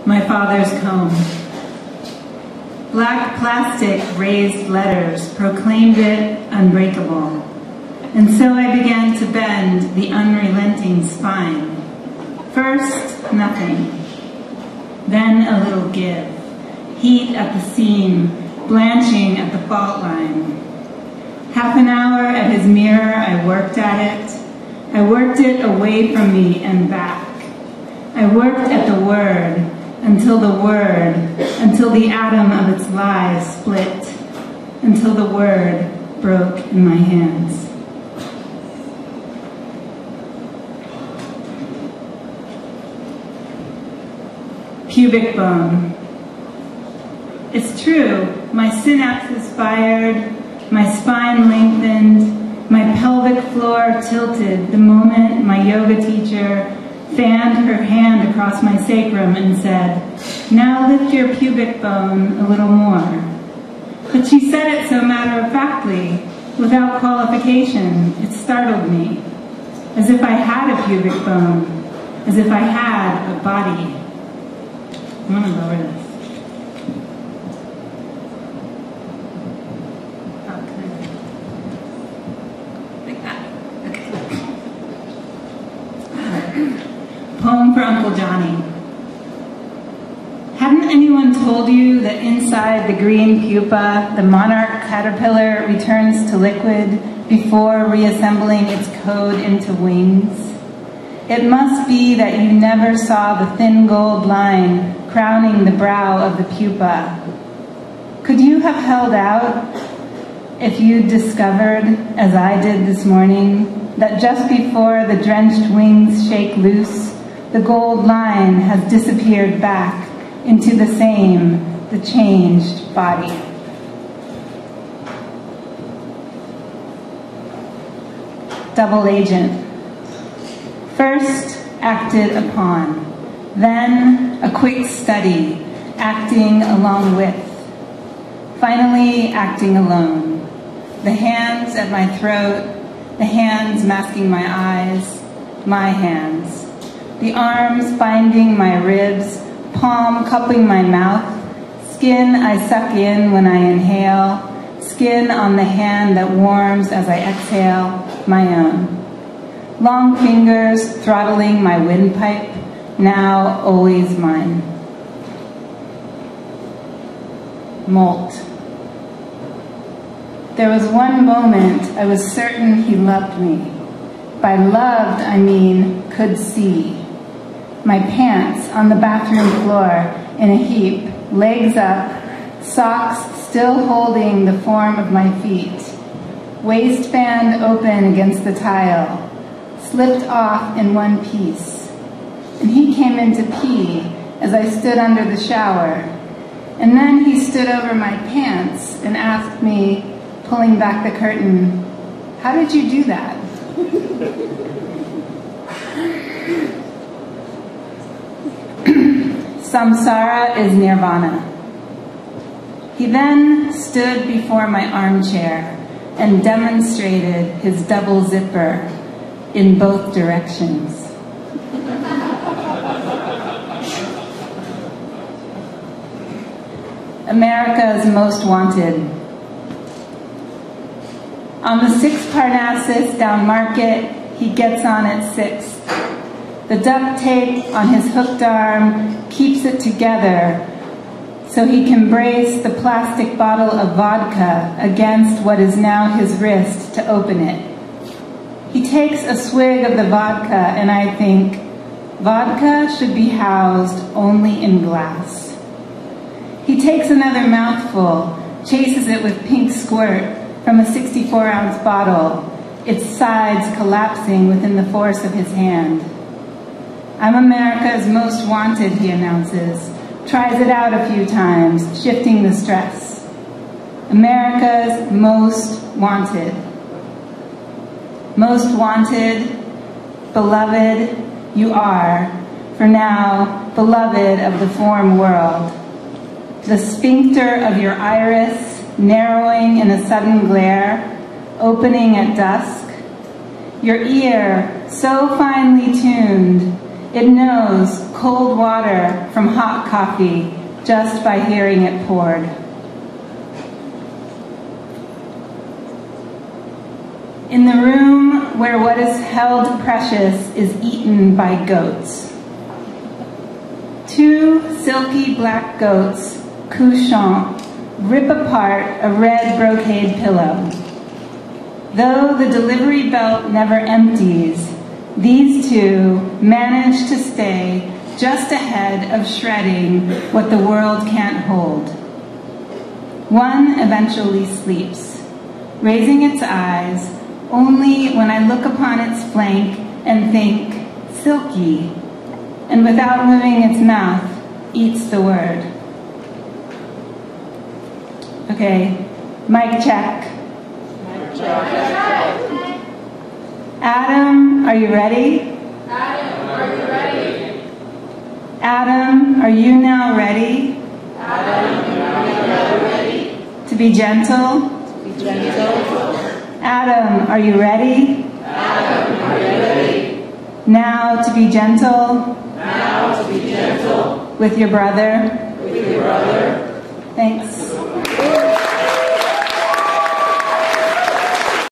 My father's comb. Black plastic raised letters proclaimed it unbreakable. And so I began to bend the unrelenting spine. First, nothing. Then a little give. Heat at the seam, blanching at the fault line. Half an hour at his mirror, I worked at it. I worked it away from me and back. I worked at the word, until the atom of its lies split, until the word broke in my hands. Pubic bone. It's true, my synapses fired, my spine lengthened, my pelvic floor tilted the moment my yoga teacher fanned her hand across my sacrum and said, "Now lift your pubic bone a little more." But she said it so matter-of-factly, without qualification, it startled me, as if I had a pubic bone, as if I had a body. I'm gonna lower this. Poem for Uncle Johnny. Hadn't anyone told you that inside the green pupa, the monarch caterpillar returns to liquid before reassembling its code into wings? It must be that you never saw the thin gold line crowning the brow of the pupa. Could you have held out if you'd discovered, as I did this morning, that just before the drenched wings shake loose, the gold line has disappeared back into the changed body. Double agent. First acted upon, then a quick study, acting along with, finally acting alone. The hands at my throat, the hands masking my eyes, my hands. The arms binding my ribs, palm cupping my mouth, skin I suck in when I inhale, skin on the hand that warms as I exhale, my own. Long fingers throttling my windpipe, now always mine. Molt. There was one moment I was certain he loved me. By loved, I mean could see. My pants on the bathroom floor in a heap, legs up, socks still holding the form of my feet, waistband open against the tile, slipped off in one piece. And he came in to pee as I stood under the shower. And then he stood over my pants and asked me, pulling back the curtain, "How did you do that?" Samsara is nirvana. He then stood before my armchair and demonstrated his double zipper in both directions. America's Most Wanted. On the 6th Parnassus down Market, he gets on at 6th. The duct tape on his hooked arm keeps it together so he can brace the plastic bottle of vodka against what is now his wrist to open it. He takes a swig of the vodka and I think, vodka should be housed only in glass. He takes another mouthful, chases it with pink squirt from a 64-ounce bottle, its sides collapsing within the force of his hand. "I'm America's Most Wanted," he announces, tries it out a few times, shifting the stress. America's Most Wanted. Most wanted, beloved, you are, for now, beloved of the form world. The sphincter of your iris, narrowing in a sudden glare, opening at dusk. Your ear, so finely tuned, It knows cold water from hot coffee just by hearing it poured. In the room where what is held precious is eaten by goats. 2 silky black goats, couchant, rip apart a red brocade pillow. Though the delivery belt never empties, these 2 manage to stay just ahead of shredding what the world can't hold. One eventually sleeps, raising its eyes only when I look upon its flank and think, silky, and without moving its mouth, eats the word. Okay, mic check. Mic check. Adam, are you ready? Adam, are you ready? Adam, are you now ready? Adam, are you now ready? To be gentle? To be gentle. Adam, are you ready? Adam, are you ready? Now to be gentle? Now to be gentle. With your brother? With your brother. Thanks.